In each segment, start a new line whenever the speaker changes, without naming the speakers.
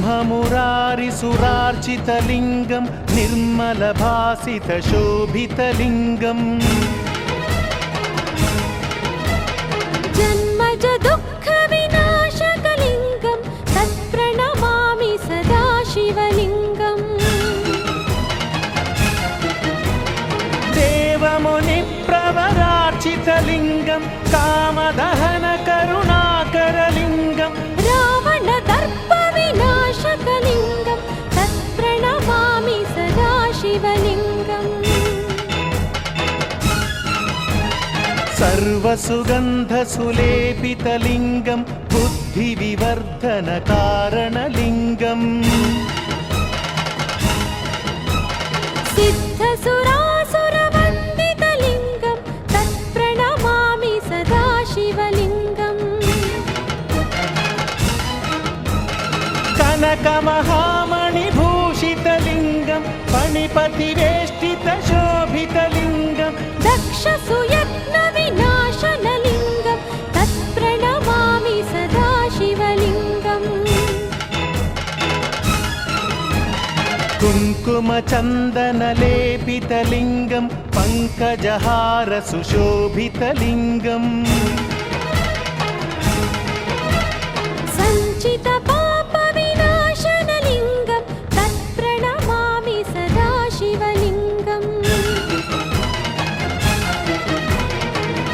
ब्रह्ममुरारिसुरार्चितलिङ्गं निर्मलभासितशोभितलिङ्गम्
जन्मज दुःखविनाशकलिङ्गं तत्प्रणमामि सदा शिवलिङ्गम्
देवमुनिप्रवरार्चितलिङ्गं कामदहनकरुणाकरलिङ्गं
रावणदर्पविनाशकलिङ्गं तत्प्रणमामि सदा शिवलिङ्गम्
सर्वसुगन्धसुलेपितलिङ्गं बुद्धिविवर्धनकारणलिङ्गम्
सिद्धसुरासुरवन्दितलिङ्गं तत्प्रणमामि सदा शिवलिङ्गम्
कनकमहामणिभूषितलिङ्गं फणिपतिवेष्टितशोभितलिङ्गं
दक्षसुयत्नविनाशनलिङ्गं तत्प्रणमामि सदा शिवलिङ्गम्
कुङ्कुमचन्दनलेपितलिङ्गं पङ्कजहारसुशोभितलिङ्गम्
सञ्चितपापविनाशनलिङ्गं तत्प्रणमामि सदा शिवलिङ्गम्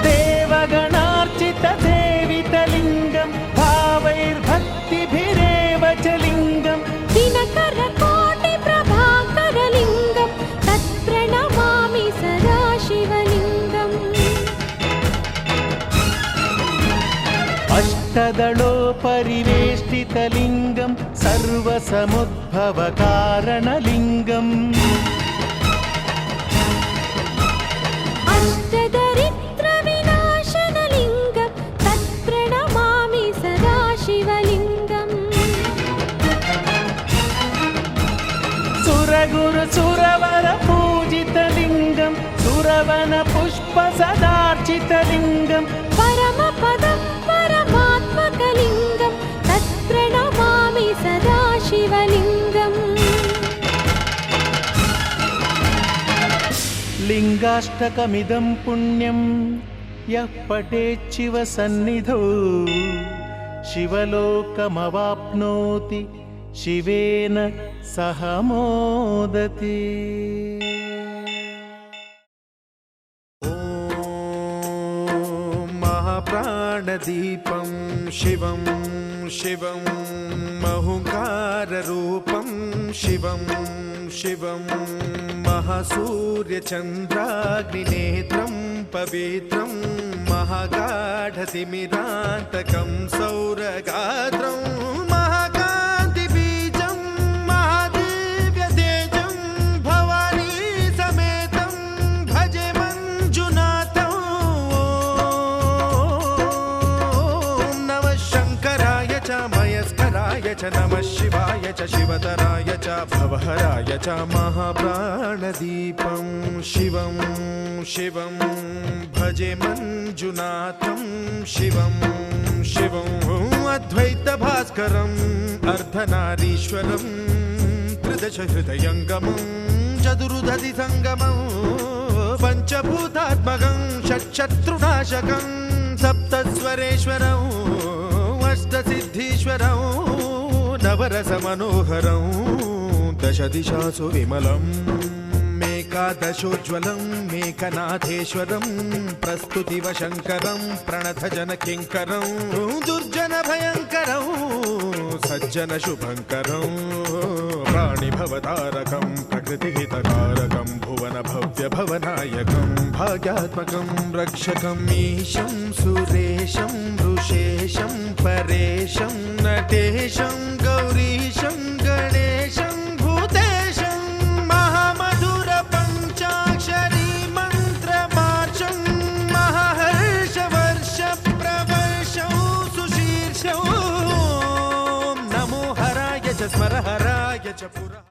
देवगणार्चितसेवितलिङ्गं भावैर्भक्तिभिरेव च लिङ्गं
दिनकरकोटिप्रभाकरलिङ्गं तत्प्रणमामि सदा शिवलिङ्गम्
अष्टदलोपरिवेष्टितलिङ्गं सर्वसमुद्भवकारणलिङ्गम्
अष्टदरिद्रविनाशनलिङ्गं तत्प्रणमामि सदा शिवलिङ्गम्
सुरगुरुसुरवरपूजितलिङ्गं सुरवनपुष्पसदार्चितलिङ्गं
परमपदं परमात्मकलिङ्गं तत्प्रणमामि सदा शिवलिङ्गम्
लिङ्गाष्टकमिदं पुण्यं यः पठेच्छिव सन्निधौ शिवलोकमवाप्नोति शिवेन सह मोदति।
ॐ महाप्राणदीपं शिवं शिवं महुकाररूपं शिवं शिवं महासूर्यचन्द्राग्निनेत्रं पवित्रं महागाढतिमिरान्तकं सौरगात्रं महाकान्तिबीजं महादिव्यतेजं भवानी समेतं भजे मञ्जुनाथं। ॐ नमः शङ्कराय च मयस्कराय च नमः शिवाय च शिवतराय च भवहराय च महाप्राणदीपं शिवं शिवं भजे मञ्जुनाथं शिवं शिवं अद्वैतभास्करम् अर्धनारीश्वरं त्रिदशहृदयङ्गमं चतुर्दधिसङ्गमं पञ्चभूतात्मकं षट्शत्रुनाशकं सप्तस्वरेश्वरं अष्टसिद्धीश्वरं नवरसमनोहरं दशदिशासु विमलम् एकादशोज्ज्वलं मेघनाथेश्वरं प्रस्तुतिवशङ्करं प्रणतजनकिङ्करं दुर्जनभयङ्करं सज्जनशुभङ्करं प्राणिभवतारकं प्रकृतिहितकारकं भुवनभव्यभवनायकं भाग्यात्मकं रक्षकं ईशं सुरेशं ऋषेशं परेशं नटेशं गौरीशं गणेशं भूतेशं महामधुरपञ्चाक्षरी मन्त्रमार्चं महाहर्षवर्षप्रवर्षं सुशीर्षं नमो हराय च स्मरहराय च पुरा।